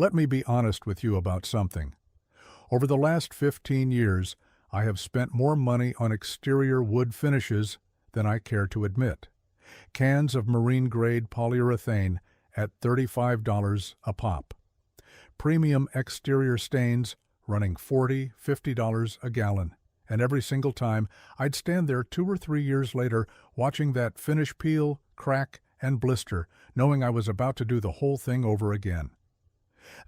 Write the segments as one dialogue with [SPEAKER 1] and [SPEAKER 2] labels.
[SPEAKER 1] Let me be honest with you about something. Over the last 15 years, I have spent more money on exterior wood finishes than I care to admit. Cans of marine-grade polyurethane at $35 a pop. Premium exterior stains running $40, $50 a gallon. And every single time, I'd stand there 2 or 3 years later watching that finish peel, crack, and blister, knowing I was about to do the whole thing over again.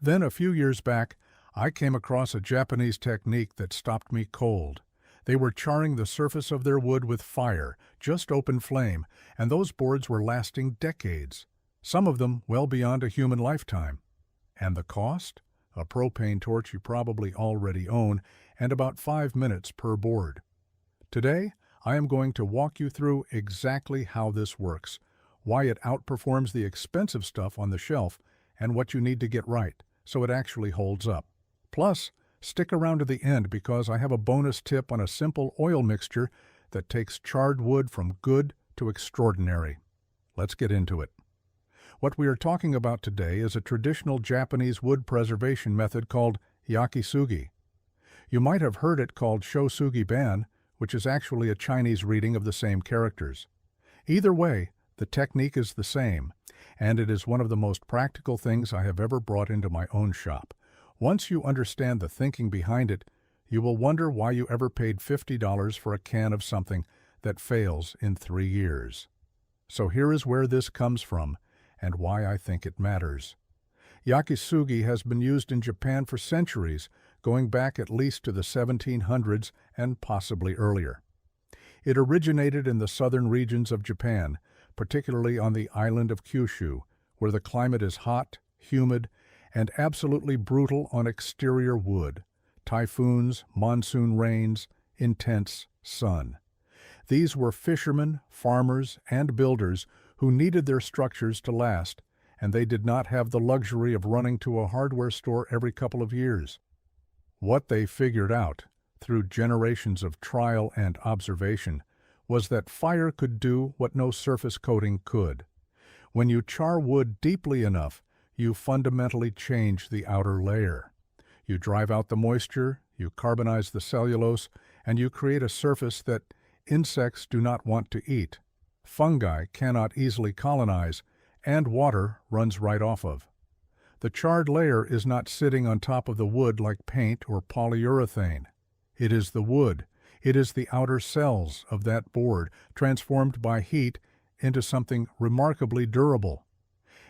[SPEAKER 1] Then, a few years back, I came across a Japanese technique that stopped me cold. They were charring the surface of their wood with fire, just open flame, and those boards were lasting decades, some of them well beyond a human lifetime. And the cost? A propane torch you probably already own, and about 5 minutes per board. Today, I am going to walk you through exactly how this works, why it outperforms the expensive stuff on the shelf, and what you need to get right so it actually holds up. Plus, stick around to the end because I have a bonus tip on a simple oil mixture that takes charred wood from good to extraordinary. Let's get into it. What we are talking about today is a traditional Japanese wood preservation method called yakisugi. You might have heard it called shosugi ban, which is actually a Chinese reading of the same characters. Either way, the technique is the same, and it is one of the most practical things I have ever brought into my own shop. Once you understand the thinking behind it, you will wonder why you ever paid $50 for a can of something that fails in 3 years. So here is where this comes from, and why I think it matters. Yakisugi has been used in Japan for centuries, going back at least to the 1700s and possibly earlier. It originated in the southern regions of Japan, particularly on the island of Kyushu, where the climate is hot, humid, and absolutely brutal on exterior wood. Typhoons, monsoon rains, intense sun. These were fishermen, farmers, and builders who needed their structures to last, and they did not have the luxury of running to a hardware store every couple of years. What they figured out, through generations of trial and observation, was that fire could do what no surface coating could. When you char wood deeply enough, you fundamentally change the outer layer. You drive out the moisture, you carbonize the cellulose, and you create a surface that insects do not want to eat, fungi cannot easily colonize, and water runs right off of. The charred layer is not sitting on top of the wood like paint or polyurethane. It is the wood. It is the outer cells of that board, transformed by heat into something remarkably durable.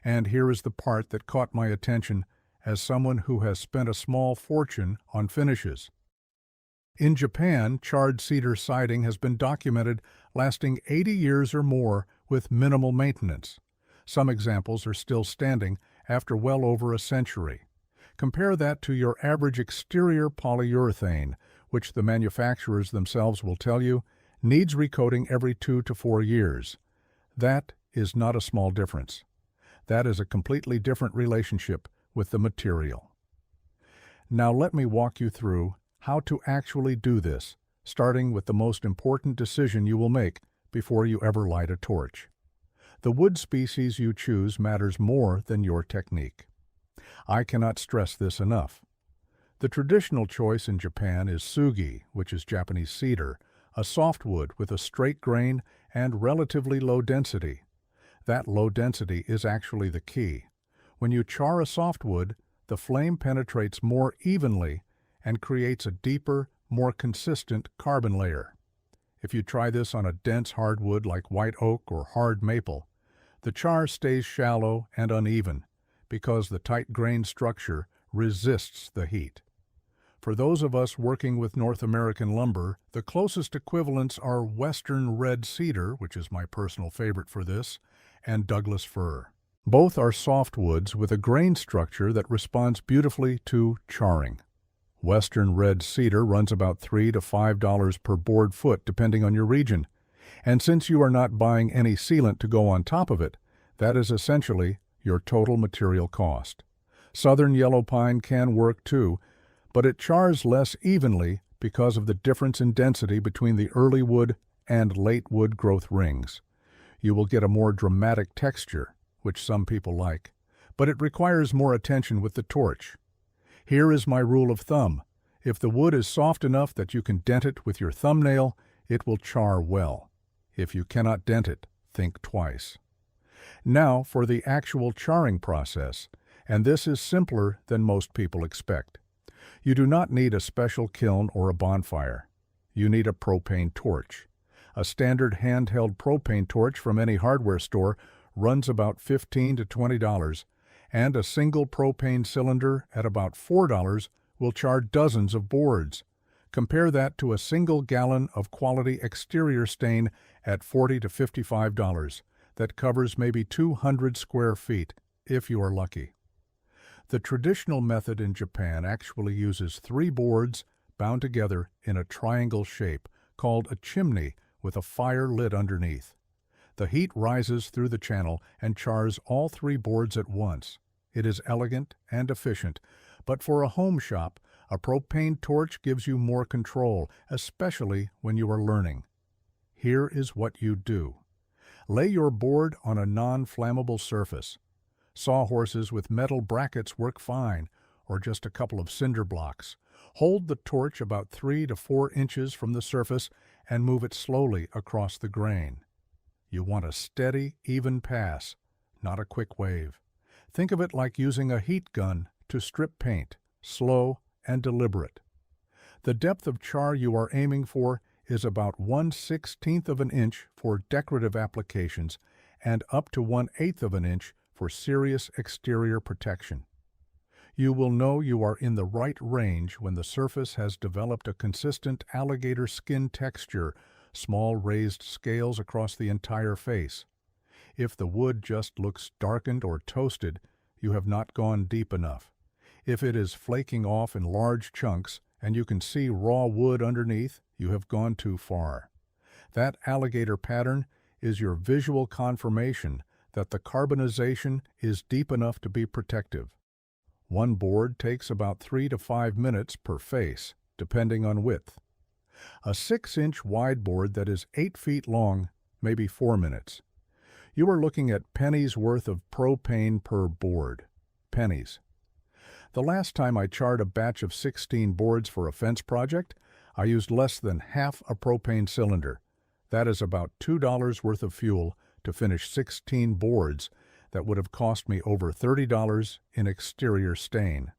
[SPEAKER 1] And here is the part that caught my attention as someone who has spent a small fortune on finishes. In Japan, charred cedar siding has been documented lasting 80 years or more with minimal maintenance. Some examples are still standing after well over a century. Compare that to your average exterior polyurethane, which the manufacturers themselves will tell you needs recoating every 2 to 4 years. That is not a small difference. That is a completely different relationship with the material. Now let me walk you through how to actually do this, starting with the most important decision you will make before you ever light a torch. The wood species you choose matters more than your technique. I cannot stress this enough. The traditional choice in Japan is sugi, which is Japanese cedar, a softwood with a straight grain and relatively low density. That low density is actually the key. When you char a softwood, the flame penetrates more evenly and creates a deeper, more consistent carbon layer. If you try this on a dense hardwood like white oak or hard maple, the char stays shallow and uneven because the tight grain structure resists the heat. For those of us working with North American lumber, the closest equivalents are Western red cedar, which is my personal favorite for this, and Douglas fir. Both are softwoods with a grain structure that responds beautifully to charring. Western red cedar runs about $3 to $5 per board foot depending on your region, and since you are not buying any sealant to go on top of it, that is essentially your total material cost. Southern yellow pine can work too, but it chars less evenly because of the difference in density between the early wood and late wood growth rings. You will get a more dramatic texture, which some people like, but it requires more attention with the torch. Here is my rule of thumb. If the wood is soft enough that you can dent it with your thumbnail, it will char well. If you cannot dent it, think twice. Now for the actual charring process, and this is simpler than most people expect. You do not need a special kiln or a bonfire. You need a propane torch. A standard handheld propane torch from any hardware store runs about $15 to $20, and a single propane cylinder at about $4 will char dozens of boards. Compare that to a single gallon of quality exterior stain at $40 to $55 that covers maybe 200 square feet, if you are lucky. The traditional method in Japan actually uses 3 boards bound together in a triangle shape called a chimney with a fire lit underneath. The heat rises through the channel and chars all 3 boards at once. It is elegant and efficient, but for a home shop, a propane torch gives you more control, especially when you are learning. Here is what you do. Lay your board on a non-flammable surface. Sawhorses with metal brackets work fine, or just a couple of cinder blocks. Hold the torch about 3 to 4 inches from the surface and move it slowly across the grain. You want a steady, even pass, not a quick wave. Think of it like using a heat gun to strip paint, slow and deliberate. The depth of char you are aiming for is about 1/16 of an inch for decorative applications and up to 1/8 of an inch for serious exterior protection. You will know you are in the right range when the surface has developed a consistent alligator skin texture, small raised scales across the entire face. If the wood just looks darkened or toasted, you have not gone deep enough. If it is flaking off in large chunks and you can see raw wood underneath, you have gone too far. That alligator pattern is your visual confirmation that the carbonization is deep enough to be protective. One board takes about 3 to 5 minutes per face, depending on width. A 6-inch wide board that is 8 feet long, maybe 4 minutes. You are looking at pennies worth of propane per board. Pennies. The last time I charred a batch of 16 boards for a fence project, I used less than half a propane cylinder. That is about $2 worth of fuel to finish 16 boards that would have cost me over $30 in exterior stain.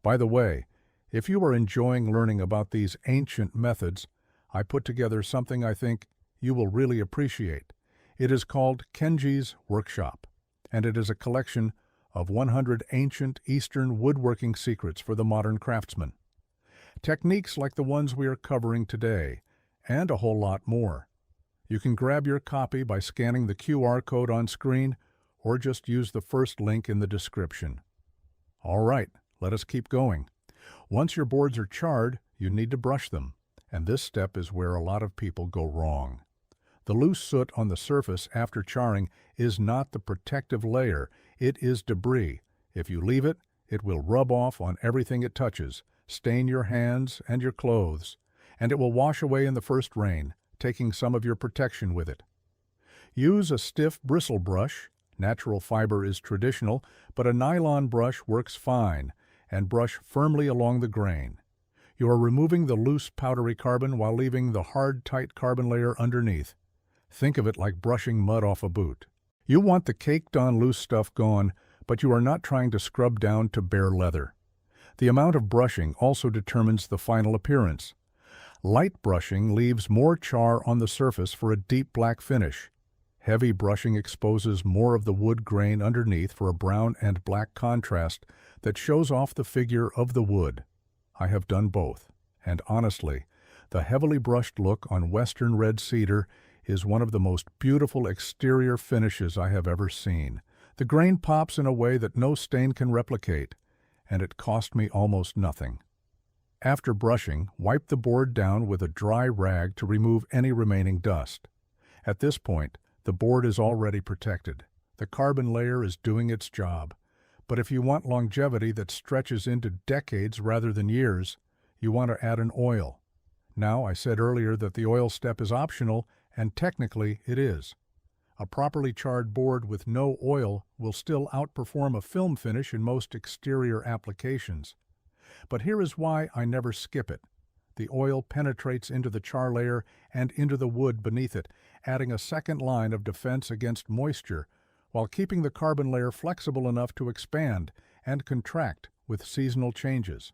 [SPEAKER 1] By the way, if you are enjoying learning about these ancient methods, I put together something I think you will really appreciate. It is called Kenji's Workshop, and it is a collection of 100 ancient Eastern woodworking secrets for the modern craftsman. Techniques like the ones we are covering today, and a whole lot more. You can grab your copy by scanning the QR code on screen, or just use the first link in the description. All right, let us keep going. Once your boards are charred, you need to brush them, and this step is where a lot of people go wrong. The loose soot on the surface after charring is not the protective layer, it is debris. If you leave it, it will rub off on everything it touches, stain your hands and your clothes, and it will wash away in the first rain, taking some of your protection with it. Use a stiff bristle brush. Natural fiber is traditional, but a nylon brush works fine, and brush firmly along the grain. You are removing the loose powdery carbon while leaving the hard, tight carbon layer underneath. Think of it like brushing mud off a boot. You want the caked-on loose stuff gone, but you are not trying to scrub down to bare leather. The amount of brushing also determines the final appearance. Light brushing leaves more char on the surface for a deep black finish. Heavy brushing exposes more of the wood grain underneath for a brown and black contrast that shows off the figure of the wood. I have done both, and honestly, the heavily brushed look on Western red cedar is one of the most beautiful exterior finishes I have ever seen. The grain pops in a way that no stain can replicate, and it cost me almost nothing. After brushing, wipe the board down with a dry rag to remove any remaining dust. At this point, the board is already protected. The carbon layer is doing its job. But if you want longevity that stretches into decades rather than years, you want to add an oil. Now, I said earlier that the oil step is optional, and technically it is. A properly charred board with no oil will still outperform a film finish in most exterior applications. But here is why I never skip it. The oil penetrates into the char layer and into the wood beneath it, adding a second line of defense against moisture, while keeping the carbon layer flexible enough to expand and contract with seasonal changes.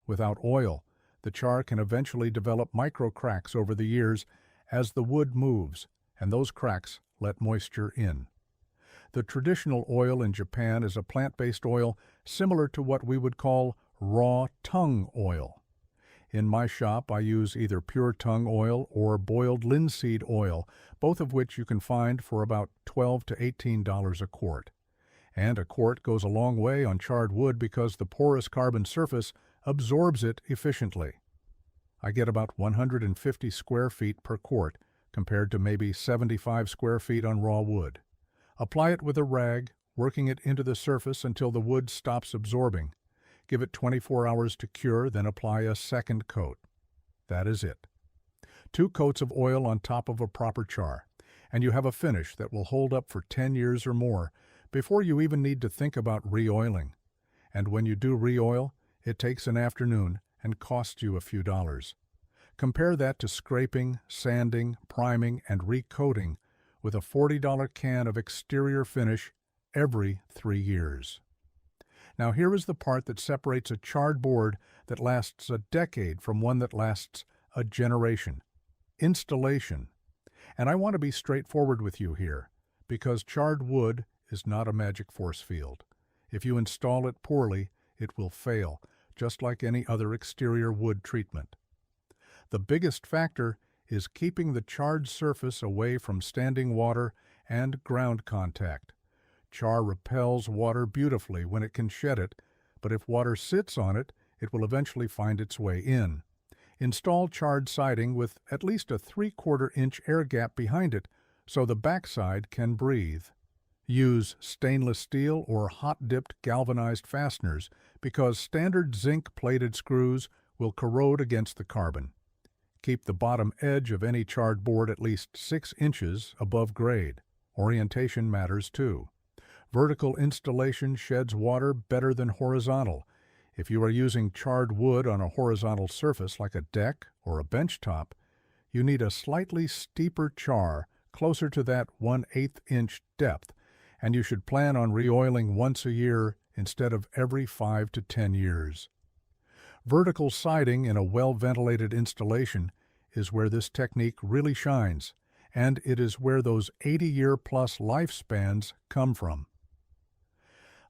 [SPEAKER 1] Without oil, the char can eventually develop micro cracks over the years as the wood moves, and those cracks let moisture in. The traditional oil in Japan is a plant-based oil similar to what we would call raw tung oil. In my shop, I use either pure tung oil or boiled linseed oil, both of which you can find for about $12 to $18 a quart. And a quart goes a long way on charred wood because the porous carbon surface absorbs it efficiently. I get about 150 square feet per quart, compared to maybe 75 square feet on raw wood. Apply it with a rag, working it into the surface until the wood stops absorbing. Give it 24 hours to cure, then apply a second coat. That is it. 2 coats of oil on top of a proper char, and you have a finish that will hold up for 10 years or more before you even need to think about re-oiling. And when you do re-oil, it takes an afternoon and costs you a few dollars. Compare that to scraping, sanding, priming, and recoating with a $40 can of exterior finish every 3 years. Now here is the part that separates a charred board that lasts a decade from one that lasts a generation. Installation. And I want to be straightforward with you here, because charred wood is not a magic force field. If you install it poorly, it will fail, just like any other exterior wood treatment. The biggest factor is keeping the charred surface away from standing water and ground contact. Char repels water beautifully when it can shed it, but if water sits on it, it will eventually find its way in. Install charred siding with at least a 3/4 inch air gap behind it so the backside can breathe. Use stainless steel or hot-dipped galvanized fasteners because standard zinc-plated screws will corrode against the carbon. Keep the bottom edge of any charred board at least 6 inches above grade. Orientation matters too. Vertical installation sheds water better than horizontal. If you are using charred wood on a horizontal surface like a deck or a bench top, you need a slightly steeper char closer to that 1/8 inch depth, and you should plan on re-oiling once a year instead of every 5 to 10 years. Vertical siding in a well-ventilated installation is where this technique really shines, and it is where those 80-year-plus lifespans come from.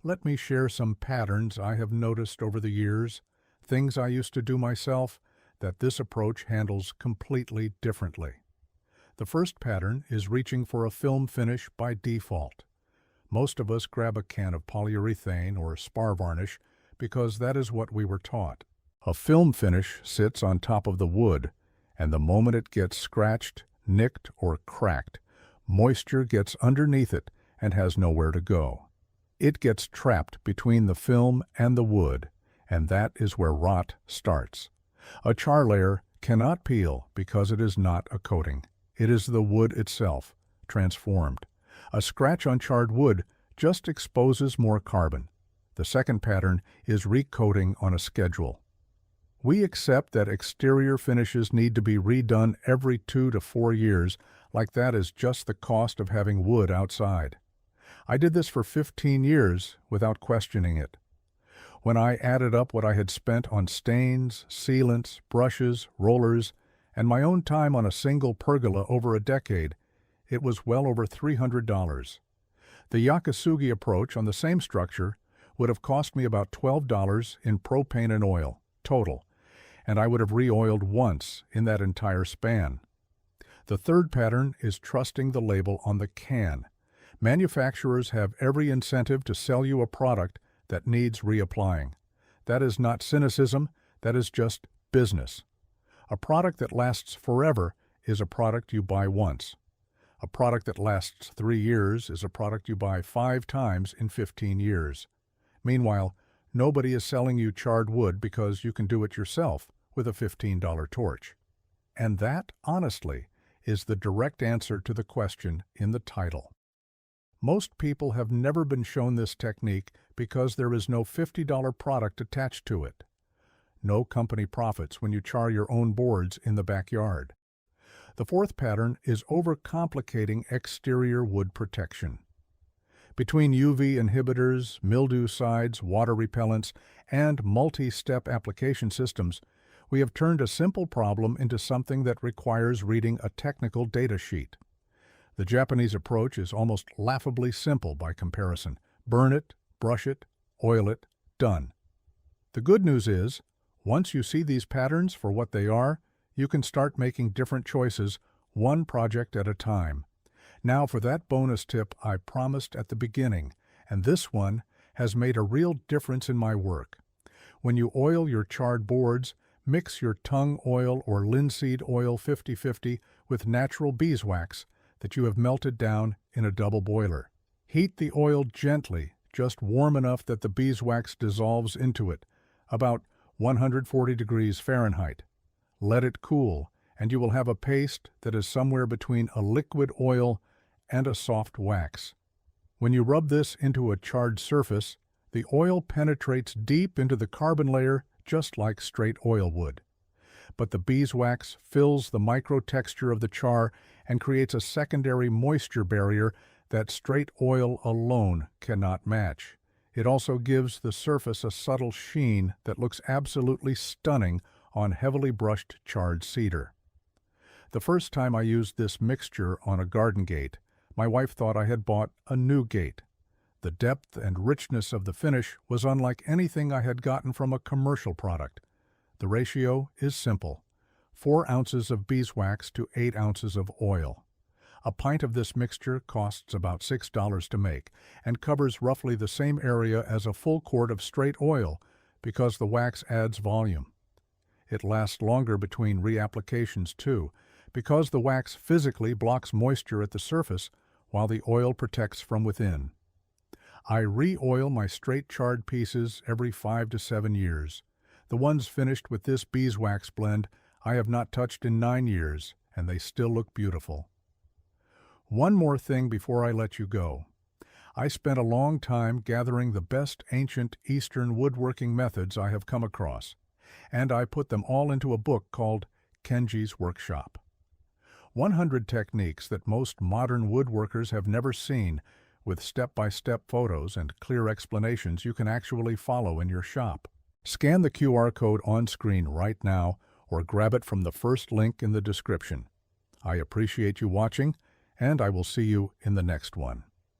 [SPEAKER 1] Let me share some patterns I have noticed over the years, things I used to do myself that this approach handles completely differently. The first pattern is reaching for a film finish by default. Most of us grab a can of polyurethane or spar varnish because that is what we were taught. A film finish sits on top of the wood, and the moment it gets scratched, nicked, or cracked, moisture gets underneath it and has nowhere to go. It gets trapped between the film and the wood, and that is where rot starts. A char layer cannot peel because it is not a coating. It is the wood itself, transformed. A scratch on charred wood just exposes more carbon. The second pattern is recoating on a schedule. We accept that exterior finishes need to be redone every 2 to 4 years, like that is just the cost of having wood outside. I did this for 15 years without questioning it. When I added up what I had spent on stains, sealants, brushes, rollers, and my own time on a single pergola over a decade, it was well over $300. The Yakasugi approach on the same structure would have cost me about $12 in propane and oil, total, and I would have re-oiled once in that entire span. The third pattern is trusting the label on the can. Manufacturers have every incentive to sell you a product that needs reapplying. That is not cynicism, that is just business. A product that lasts forever is a product you buy once. A product that lasts 3 years is a product you buy 5 times in 15 years. Meanwhile, nobody is selling you charred wood because you can do it yourself with a $15 torch. And that, honestly, is the direct answer to the question in the title. Most people have never been shown this technique because there is no $50 product attached to it. No company profits when you char your own boards in the backyard. The fourth pattern is overcomplicating exterior wood protection. Between UV inhibitors, mildew-cides, water repellents, and multi-step application systems, we have turned a simple problem into something that requires reading a technical data sheet. The Japanese approach is almost laughably simple by comparison. Burn it, brush it, oil it, done. The good news is, once you see these patterns for what they are, you can start making different choices, one project at a time. Now for that bonus tip I promised at the beginning, and this one has made a real difference in my work. When you oil your charred boards, mix your tung oil or linseed oil 50-50 with natural beeswax that you have melted down in a double boiler. Heat the oil gently, just warm enough that the beeswax dissolves into it, about 140 degrees Fahrenheit. Let it cool, and you will have a paste that is somewhere between a liquid oil and a soft wax. When you rub this into a charred surface, the oil penetrates deep into the carbon layer just like straight oil would. But the beeswax fills the micro-texture of the char and creates a secondary moisture barrier that straight oil alone cannot match. It also gives the surface a subtle sheen that looks absolutely stunning on heavily brushed charred cedar. The first time I used this mixture on a garden gate, my wife thought I had bought a new gate. The depth and richness of the finish was unlike anything I had gotten from a commercial product. The ratio is simple: 4 ounces of beeswax to 8 ounces of oil. A pint of this mixture costs about $6 to make and covers roughly the same area as a full quart of straight oil because the wax adds volume. It lasts longer between reapplications too, because the wax physically blocks moisture at the surface while the oil protects from within. I re-oil my straight charred pieces every 5 to 7 years. The ones finished with this beeswax blend I have not touched in 9 years, and they still look beautiful. One more thing before I let you go. I spent a long time gathering the best ancient Eastern woodworking methods I have come across, and I put them all into a book called Kenji's Workshop. 100 techniques that most modern woodworkers have never seen, with step-by-step photos and clear explanations you can actually follow in your shop. Scan the QR code on screen right now or grab it from the first link in the description. I appreciate you watching, and I will see you in the next one.